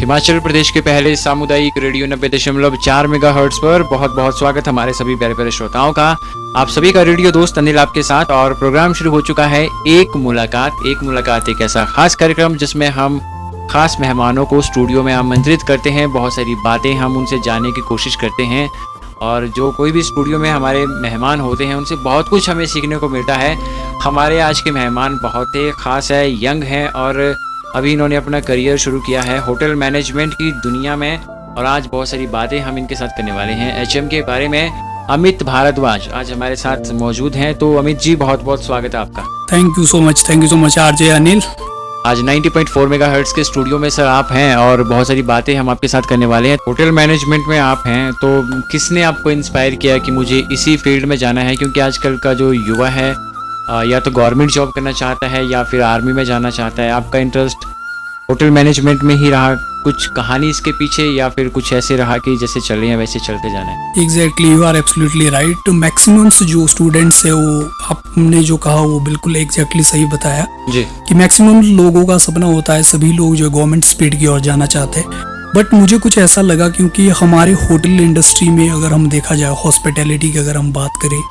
हिमाचल प्रदेश के पहले सामुदायिक रेडियो 90.4 मेगाहर्ट्ज पर बहुत बहुत स्वागत हमारे सभी प्यारे प्यारे श्रोताओं का। आप सभी का रेडियो दोस्त अनिल आपके साथ, और प्रोग्राम शुरू हो चुका है एक मुलाकात एक ऐसा खास कार्यक्रम जिसमें हम खास मेहमानों को स्टूडियो में आमंत्रित करते हैं। बहुत सारी बातें हम उनसे जानने की कोशिश करते हैं, और जो कोई भी स्टूडियो में हमारे मेहमान होते हैं उनसे बहुत कुछ हमें सीखने को मिलता है। हमारे आज के मेहमान बहुत ही ख़ास है, यंग हैं, और अभी इन्होंने अपना करियर शुरू किया है होटल मैनेजमेंट की दुनिया में, और आज बहुत सारी बातें हम इनके साथ करने वाले हैं HM के बारे में। अमित भारद्वाज आज हमारे साथ मौजूद हैं। तो अमित जी, बहुत बहुत स्वागत है आपका। Thank you so much RJ Anil. आज 90.4 मेगाहर्ट्ज के स्टूडियो में सर आप हैं, और बहुत सारी बातें हम आपके साथ करने वाले हैं। होटल मैनेजमेंट में आप हैं, तो किसने आपको इंस्पायर किया कि मुझे इसी फील्ड में जाना है? क्योंकि आजकल का जो युवा है या तो गवर्नमेंट जॉब करना चाहता है या फिर आर्मी में जाना चाहता है। आपका इंटरेस्ट होटल मैनेजमेंट में ही रहा, कुछ कहानी इसके पीछे, या फिर कुछ ऐसे रहा कि जैसे चले हैं वैसे चलते जाना है? Exactly, you are absolutely right. Maximums जो स्टूडेंट्स है, वो आपने जो कहा वो बिल्कुल एग्जैक्टली सही बताया जी, कि मैक्सिमम लोगों का सपना होता है, सभी लोग जो गवर्नमेंट स्पीड की ओर जाना चाहते हैं। बट मुझे कुछ ऐसा लगा, क्योंकि हमारे होटल इंडस्ट्री में अगर हम देखा जाए, हॉस्पिटैलिटी की अगर हम बात करें,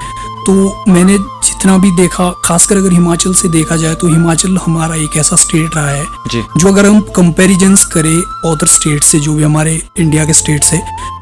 तो मैंने जितना भी देखा, खासकर अगर हिमाचल से देखा जाए, तो हिमाचल हमारा एक ऐसा स्टेट रहा है जी, जो अगर हम कंपैरिजंस करें अदर स्टेट से, जो भी हमारे इंडिया के स्टेट से,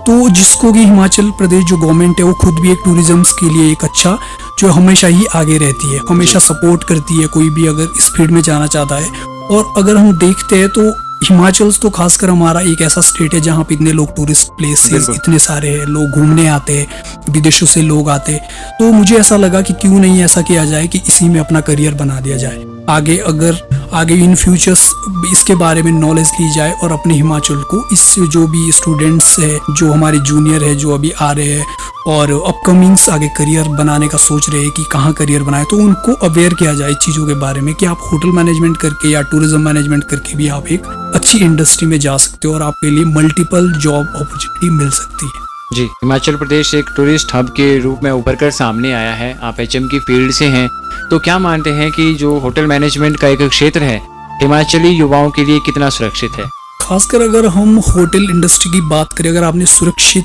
तो जिसको कि हिमाचल प्रदेश जो गवर्नमेंट है वो खुद भी एक टूरिज्म के लिए एक अच्छा, जो हमेशा ही आगे रहती है, हमेशा सपोर्ट करती है कोई भी अगर इस फील्ड में जाना चाहता है। और अगर हम देखते हैं तो हिमाचल तो खासकर हमारा एक ऐसा स्टेट है जहाँ पे इतने लोग टूरिस्ट प्लेसेस इतने सारे हैं, लोग घूमने आते हैं, विदेशों से लोग आते हैं। तो मुझे ऐसा लगा कि क्यों नहीं ऐसा किया जाए कि इसी में अपना करियर बना दिया जाए। आगे इन फ्यूचर्स इसके बारे में नॉलेज ली जाए, और अपने हिमाचल को, इससे जो भी स्टूडेंट्स है, जो हमारे जूनियर है, जो अभी आ रहे हैं और अपकमिंग्स आगे करियर बनाने का सोच रहे हैं कि कहाँ करियर बनाए, तो उनको अवेयर किया जाए चीज़ों के बारे में कि आप होटल मैनेजमेंट करके या टूरिज्म मैनेजमेंट करके भी आप एक अच्छी इंडस्ट्री में जा सकते हो, और आपके लिए मल्टीपल जॉब अपॉर्चुनिटी मिल सकती है। जी, हिमाचल प्रदेश एक टूरिस्ट हब के रूप में उभर कर सामने आया है। आप HM की फील्ड से हैं, तो क्या मानते हैं कि जो होटल मैनेजमेंट का एक क्षेत्र है हिमाचली युवाओं के लिए कितना सुरक्षित है? खासकर अगर हम होटल इंडस्ट्री की बात करें, अगर आपने सुरक्षित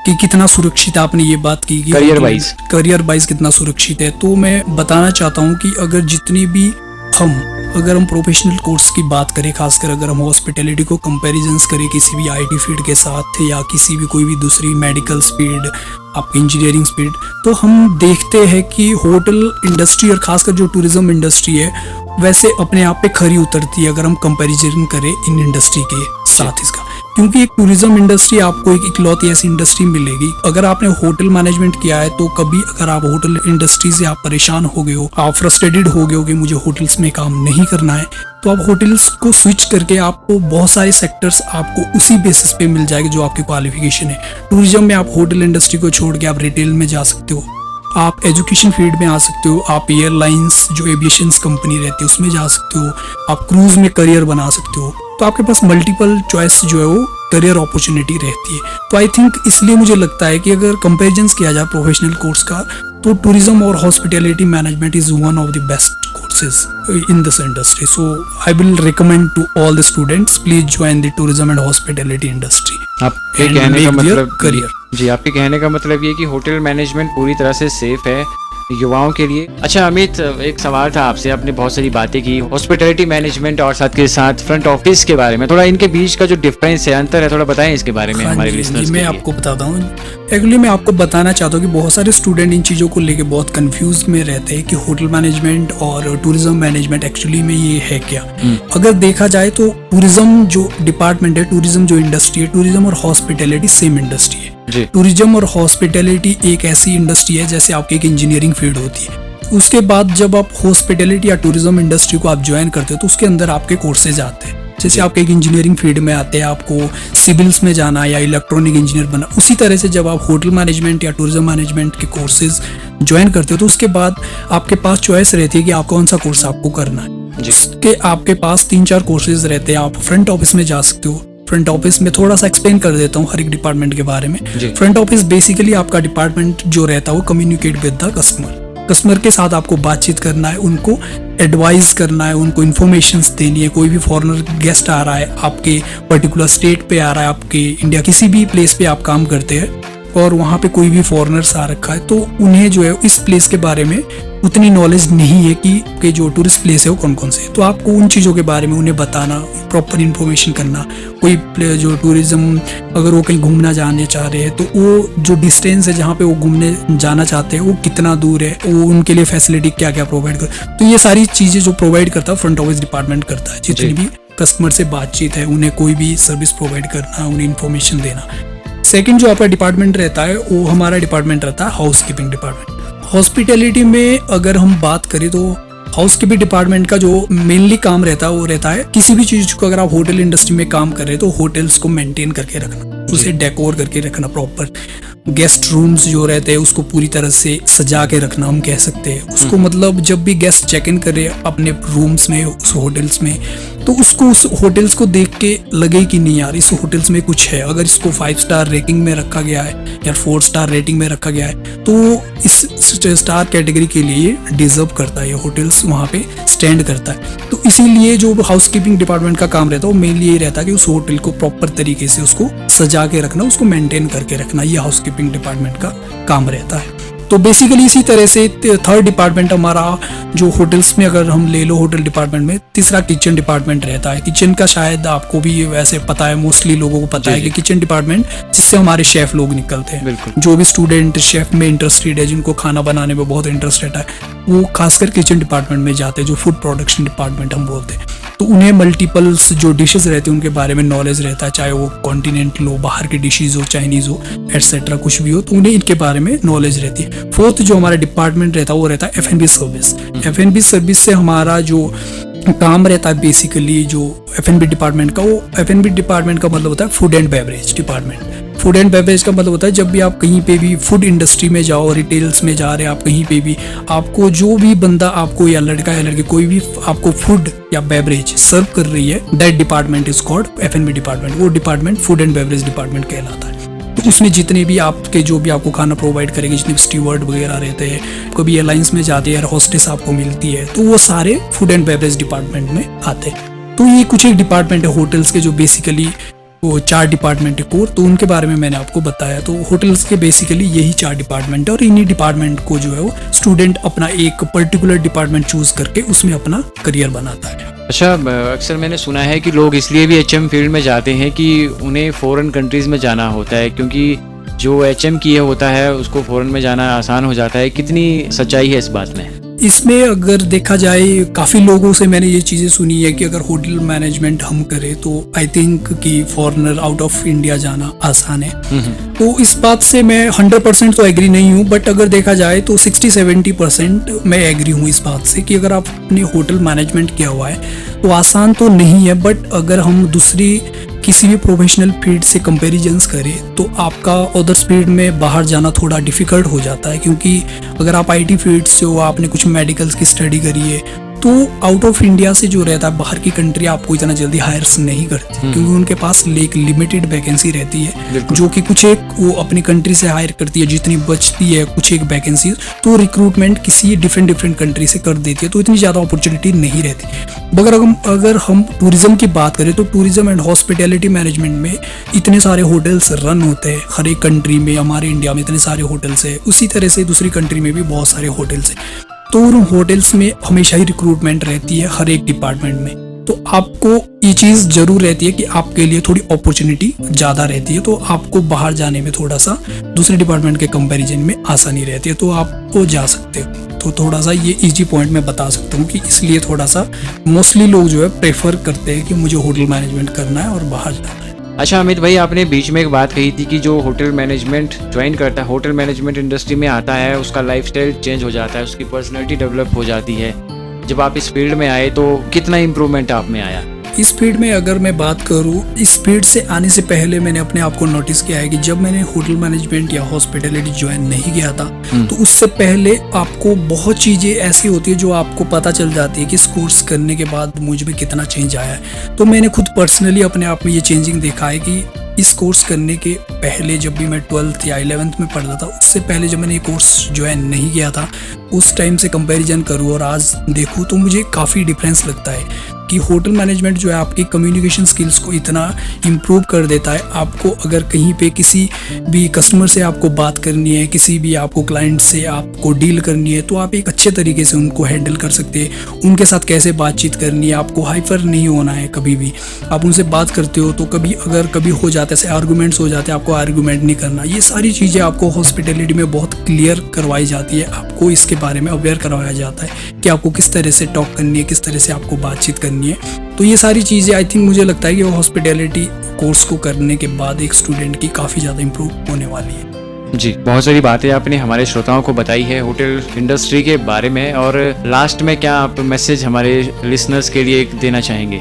कि कितना सुरक्षित आपने ये बात की कि करियर वाइज कितना सुरक्षित है, तो मैं बताना चाहता हूँ कि अगर हम प्रोफेशनल कोर्स की बात करें, खासकर अगर हम हॉस्पिटैलिटी को कंपैरिजंस करें किसी भी IT फील्ड के साथ, या किसी भी कोई भी दूसरी मेडिकल स्पीड, आपकी इंजीनियरिंग स्पीड, तो हम देखते हैं कि होटल इंडस्ट्री और खासकर जो टूरिज्म इंडस्ट्री है वैसे अपने आप पे खरी उतरती है अगर हम कंपैरिजन करें इन इंडस्ट्री के साथ इसका। क्योंकि एक टूरिज्म इंडस्ट्री आपको एक इकलौती ऐसी इंडस्ट्री मिलेगी, अगर आपने होटल मैनेजमेंट किया है, तो कभी अगर आप होटल इंडस्ट्री से आप परेशान हो गए हो, आप फ्रस्ट्रेटेड हो गए हो कि मुझे होटल्स में काम नहीं करना है, तो आप होटल्स को स्विच करके आपको बहुत सारे सेक्टर्स आपको उसी बेसिस पे मिल जाएंगे जो आपकी क्वालिफिकेशन है। टूरिज्म में आप होटल इंडस्ट्री को छोड़ के आप रिटेल में जा सकते हो, आप एजुकेशन फील्ड में आ सकते हो, आप एयरलाइंस जो एविएशन कंपनी रहती है उसमें जा सकते हो, आप क्रूज में करियर बना सकते हो। तो आपके पास मल्टीपल चॉइस जो है वो करियर अपॉर्चुनिटी रहती है। तो आई थिंक इसलिए मुझे लगता है कि अगर कंपैरिजन किया जाए प्रोफेशनल कोर्स का, तो टूरिज्म और hospitality management is one of the best courses in this industry. So I will recommend to all the students, please join the tourism and hospitality industry. आपके कहने का मतलब करियर जी, आपके कहने का मतलब ये कि होटल मैनेजमेंट पूरी तरह से सेफ है युवाओं के लिए। अच्छा अमित, एक सवाल था आपसे, आपने बहुत सारी बातें की हॉस्पिटैलिटी मैनेजमेंट और साथ के साथ फ्रंट ऑफिस के बारे में, थोड़ा इनके बीच का जो डिफरेंस है, अंतर है, थोड़ा बताएं इसके बारे में हमारे लिसनर्स के लिए। मैं आपको बताता हूँ, एक्चुअली मैं आपको बताना चाहता हूँ कि बहुत सारे स्टूडेंट इन चीज़ों को लेके बहुत कंफ्यूज में रहते हैं कि होटल मैनेजमेंट और टूरिज्म मैनेजमेंट एक्चुअली में ये है क्या। अगर देखा जाए तो टूरिज्म जो डिपार्टमेंट है, टूरिज्म जो इंडस्ट्री है, टूरिज्म और हॉस्पिटैलिटी सेम इंडस्ट्री है। टूरिज्म और हॉस्पिटैलिटी एक ऐसी इंडस्ट्री है जैसे आपकी एक इंजीनियरिंग फील्ड होती है। उसके बाद जब आप हॉस्पिटैलिटी या टूरिज्म इंडस्ट्री को आप ज्वाइन करते हो, तो उसके अंदर आपके कोर्सेज आते हैं। जैसे आपके एक इंजीनियरिंग फील्ड में आते हैं, आपको सिविल्स में जाना या इलेक्ट्रॉनिक इंजीनियर बनना, उसी तरह से जब आप होटल मैनेजमेंट या टूरिज्म मैनेजमेंट के कोर्सेज ज्वाइन करते हो, तो उसके बाद आपके पास चॉइस रहती है कि आप कौन सा कोर्स आपको करना है। उसके आपके पास 3-4 कोर्सेज रहते हैं। आप फ्रंट ऑफिस में जा सकते हो। फ्रंट ऑफिस में थोड़ा सा एक्सप्लेन कर देता हूँ हर एक डिपार्टमेंट के बारे में। फ्रंट ऑफिस बेसिकली आपका डिपार्टमेंट जो रहता है वो communicate with the customer. Customer के साथ आपको बातचीत करना है, उनको एडवाइस करना है, उनको इन्फॉर्मेशंस देनी है। कोई भी फॉरेनर गेस्ट आ रहा है, आपके पर्टिकुलर स्टेट पे आ रहा है, आपके इंडिया किसी भी प्लेस पे आप काम करते हैं और वहाँ पे कोई भी फॉरेनर्स आ रखा है, तो उन्हें जो है इस प्लेस के बारे में उतनी नॉलेज नहीं है कि जो टूरिस्ट प्लेस है वो कौन कौन से है। तो आपको उन चीज़ों के बारे में उन्हें बताना, प्रॉपर इन्फॉर्मेशन करना। कोई जो टूरिज्म अगर वो कहीं घूमना जाने चाह रहे हैं तो वो जो डिस्टेंस है जहाँ पे वो घूमने जाना चाहते हैं वो कितना दूर है, वो उनके लिए फैसिलिटी क्या क्या प्रोवाइड कर, तो ये सारी चीज़ें जो प्रोवाइड करता है फ्रंट ऑफिस डिपार्टमेंट करता है। जितनी भी कस्टमर से बातचीत है, उन्हें कोई भी सर्विस प्रोवाइड करना, उन्हें इन्फॉर्मेशन देना। सेकंड जो आपका डिपार्टमेंट रहता है वो हमारा डिपार्टमेंट रहता है हाउस कीपिंग डिपार्टमेंट। हॉस्पिटैलिटी में अगर हम बात करें तो हाउस कीपिंग डिपार्टमेंट का जो मेनली काम रहता है वो रहता है किसी भी चीज़ को, अगर आप होटल इंडस्ट्री में काम कर रहे हैं तो होटल्स को मेंटेन करके रखना, उसे डेकोर करके रखना, प्रॉपर गेस्ट रूम्स जो रहते हैं उसको पूरी तरह से सजा के रखना हम कह सकते हैं उसको। मतलब जब भी गेस्ट चेक इन करे अपने रूम्स में, उस होटल्स में, तो उसको उस होटल्स को देख के लगे कि नहीं यार इस होटल्स में कुछ है। अगर इसको 5 स्टार रेटिंग में रखा गया है या 4 स्टार रेटिंग में रखा गया है तो इस स्टार कैटेगरी के लिए डिजर्व करता है, ये होटल्स वहाँ पे स्टैंड करता है। तो इसीलिए जो हाउस कीपिंग डिपार्टमेंट का काम रहता है वो मेनली ये रहता है कि उस होटल को प्रॉपर तरीके से उसको सजा के रखना, उसको मेंटेन करके रखना, ये हाउस कीपिंग डिपार्टमेंट का काम रहता है। तो बेसिकली इसी तरह से थर्ड डिपार्टमेंट हमारा जो होटल्स में अगर हम ले लो, होटल डिपार्टमेंट में तीसरा किचन डिपार्टमेंट रहता है। किचन का शायद आपको भी वैसे पता है, मोस्टली लोगों को पता है कि किचन डिपार्टमेंट जिससे हमारे शेफ लोग निकलते हैं, जो भी स्टूडेंट शेफ में इंटरेस्टेड है, जिनको खाना बनाने में बहुत इंटरेस्ट रहता है, वो खासकर किचन डिपार्टमेंट में जाते हैं, जो फूड प्रोडक्शन डिपार्टमेंट हम बोलते हैं। तो उन्हें मल्टीपल्स जो डिशेस रहते हैं उनके बारे में नॉलेज रहता है, चाहे वो कॉन्टिनेंटल हो, बाहर की डिशेज हो, चाइनीज़ हो, एटसेट्रा कुछ भी हो, तो उन्हें इनके बारे में नॉलेज रहती है। फोर्थ जो हमारा डिपार्टमेंट रहता है वो रहता है F&B सर्विस। F&B सर्विस से हमारा जो काम रहता है बेसिकली जो F&B डिपार्टमेंट का, वो F&B डिपार्टमेंट का मतलब होता है food and beverage department. Food and beverage का मतलब होता है जब भी आप कहीं पे भी फूड इंडस्ट्री में जाओ, रिटेल्स में जा रहे हैं आप, कहीं पे भी आपको जो भी बंदा आपको या लड़का या लड़की कोई भी आपको फूड या बेवरेज सर्व कर रही है, that department is called F&B department. वो department food and beverage department कहलाता है। तो उसमें जितने भी आपके जो भी आपको खाना प्रोवाइड करेंगे, जितने भी स्टीवर्ड वगैरह रहते हैं, कभी एयरलाइंस में जाते हैं, होस्टेस आपको मिलती है, तो वो सारे फूड एंड बेवरेज डिपार्टमेंट में आते हैं। तो ये कुछ एक डिपार्टमेंट है होटल्स के, जो बेसिकली वो 4 डिपार्टमेंट है कोर, तो उनके बारे में मैंने आपको बताया। तो होटल्स के बेसिकली यही 4 डिपार्टमेंट है और इन्हीं डिपार्टमेंट को जो है वो स्टूडेंट अपना एक पर्टिकुलर डिपार्टमेंट चूज करके उसमें अपना करियर बनाता है। अच्छा, अक्सर मैंने सुना है कि लोग इसलिए भी HM फील्ड में जाते हैं कि उन्हें फॉरेन कंट्रीज में जाना होता है, क्योंकि जो HM किए होता है उसको फॉरेन में जाना आसान हो जाता है। कितनी सच्चाई है इस बात में? इसमें अगर देखा जाए काफ़ी लोगों से मैंने ये चीज़ें सुनी है कि अगर होटल मैनेजमेंट हम करें तो आई थिंक कि फॉरेनर आउट ऑफ इंडिया जाना आसान है। तो इस बात से मैं 100% तो एग्री नहीं हूँ, बट अगर देखा जाए तो 60-70% मैं एग्री हूँ इस बात से कि अगर आपने होटल मैनेजमेंट किया हुआ है तो आसान तो नहीं है, बट अगर हम दूसरी किसी भी प्रोफेशनल फील्ड से कंपैरिजंस करें तो आपका अदर फील्ड में बाहर जाना थोड़ा डिफिकल्ट हो जाता है। क्योंकि अगर आप IT फील्ड से हो, आपने कुछ मेडिकल्स की स्टडी करी है, तो आउट ऑफ इंडिया से जो रहता है बाहर की कंट्री आपको इतना जल्दी हायर्स नहीं करती, क्योंकि उनके पास एक लिमिटेड वैकेंसी रहती है, जो कि कुछ एक वो अपनी कंट्री से हायर करती है, जितनी बचती है कुछ एक वैकेंसी तो रिक्रूटमेंट किसी डिफरेंट कंट्री से कर देती है, तो इतनी ज़्यादा अपॉर्चुनिटी नहीं रहती। मगर अगर हम टूरिज्म की बात करें तो टूरिज्म एंड हॉस्पिटैलिटी मैनेजमेंट में इतने सारे होटल्स रन होते हैं हर एक कंट्री में, हमारे इंडिया में इतने सारे होटल्स है, उसी तरह से दूसरी कंट्री में भी बहुत सारे होटल्स है। तो उन होटल्स में हमेशा ही रिक्रूटमेंट रहती है हर एक डिपार्टमेंट में। तो आपको ये चीज़ जरूर रहती है कि आपके लिए थोड़ी अपॉर्चुनिटी ज़्यादा रहती है, तो आपको बाहर जाने में थोड़ा सा दूसरे डिपार्टमेंट के कंपैरिजन में आसानी रहती है, तो आप वो जा सकते हो। तो थोड़ा सा ये इजी पॉइंट मैं बता सकता हूँ कि इसलिए थोड़ा सा मोस्टली लोग जो है प्रेफर करते हैं कि मुझे होटल मैनेजमेंट करना है और बाहर जाना है। अच्छा अमित भाई, आपने बीच में एक बात कही थी कि जो होटल मैनेजमेंट ज्वाइन करता है, होटल मैनेजमेंट इंडस्ट्री में आता है, उसका लाइफस्टाइल चेंज हो जाता है, उसकी पर्सनैलिटी डेवलप हो जाती है। जब आप इस फील्ड में आए तो कितना इम्प्रूवमेंट आप में आया? इस फील्ड में अगर मैं बात करूँ, इस फील्ड से आने से पहले मैंने अपने आप को नोटिस किया है कि जब मैंने होटल मैनेजमेंट या हॉस्पिटैलिटी ज्वाइन नहीं किया था तो उससे पहले आपको बहुत चीज़ें ऐसी होती है जो आपको पता चल जाती है कि इस कोर्स करने के बाद मुझ में कितना चेंज आया है। तो मैंने खुद पर्सनली अपने आप में ये चेंजिंग देखा है कि इस कोर्स करने के पहले जब भी मैं 12th या 11th में पढ़ता था, उससे पहले जब मैंने ये कोर्स ज्वाइन नहीं किया था, उस टाइम से कंपैरिजन करूँ और आज देखूँ तो मुझे काफ़ी डिफरेंस लगता है कि होटल मैनेजमेंट जो है आपकी कम्युनिकेशन स्किल्स को इतना इम्प्रूव कर देता है। आपको अगर कहीं पे किसी भी कस्टमर से आपको बात करनी है, किसी भी आपको क्लाइंट से आपको डील करनी है, तो आप एक अच्छे तरीके से उनको हैंडल कर सकते हैं। उनके साथ कैसे बातचीत करनी है, आपको हाइपर नहीं होना है। कभी भी आप उनसे बात करते हो तो कभी हो जाता है, ऐसे आर्गूमेंट्स हो जाते हैं, आपको आर्गूमेंट नहीं करना। ये सारी चीज़ें आपको हॉस्पिटैलिटी में बहुत क्लियर करवाई जाती है। आपको इसके बारे में अवेयर करवाया जाता है कि आपको किस तरह से टॉक करनी है, किस तरह से आपको बातचीत करनी है। तो ये सारी चीज़ें आई थिंक मुझे लगता है कि वो हॉस्पिटैलिटी कोर्स को करने के बाद एक स्टूडेंट की काफ़ी ज़्यादा इम्प्रूव होने वाली है। जी, बहुत सारी बातें आपने हमारे श्रोताओं को बताई है होटल इंडस्ट्री के बारे में। और लास्ट में क्या आप मैसेज हमारे लिसनर्स के लिए देना चाहेंगे?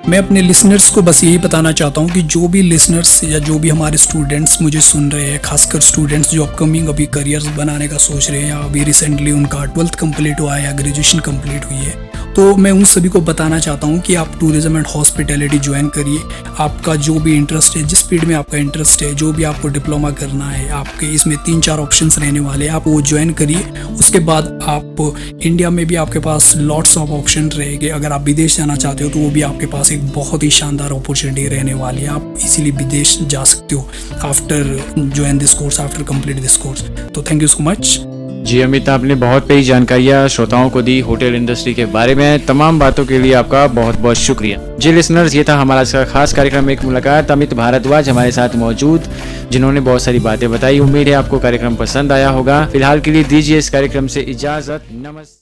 मैं अपने लिसनर्स को बस यही बताना चाहता हूँ कि जो भी लिसनर्स या जो भी हमारे स्टूडेंट्स मुझे सुन रहे हैं, खासकर स्टूडेंट्स जो अपकमिंग अभी करियर्स बनाने का सोच रहे हैं या अभी रिसेंटली उनका 12th कंप्लीट हुआ है या ग्रेजुएशन कंप्लीट हुई है, तो मैं उन सभी को बताना चाहता हूँ कि आप टूरिज्म एंड हॉस्पिटैलिटी ज्वाइन करिए। आपका जो भी इंटरेस्ट है, जिस फील्ड में आपका इंटरेस्ट है, जो भी आपको डिप्लोमा करना है, आपके इसमें 3-4 ऑप्शंस रहने वाले हैं, आप वो ज्वाइन करिए। उसके बाद आप इंडिया में भी आपके पास लॉट्स ऑफ ऑप्शन रहेंगे। अगर आप विदेश जाना चाहते हो तो वो भी आपके पास एक बहुत ही शानदार अपॉर्चुनिटी रहने वाली है। आप इसीलिए विदेश जा सकते हो after join this course, after complete this course. तो थैंक यू सो मच। जी अमित, आपने बहुत कई जानकारियाँ श्रोताओं को दी होटल इंडस्ट्री के बारे में। तमाम बातों के लिए आपका बहुत बहुत शुक्रिया। जी लिसनर्स, ये था हमारा आज का खास कार्यक्रम एक मुलाकात। अमित भारद्वाज हमारे साथ मौजूद, जिन्होंने बहुत सारी बातें बताई। उम्मीद है आपको कार्यक्रम पसंद आया होगा। फिलहाल के लिए दीजिए इस कार्यक्रम से इजाजत। नमस्ते।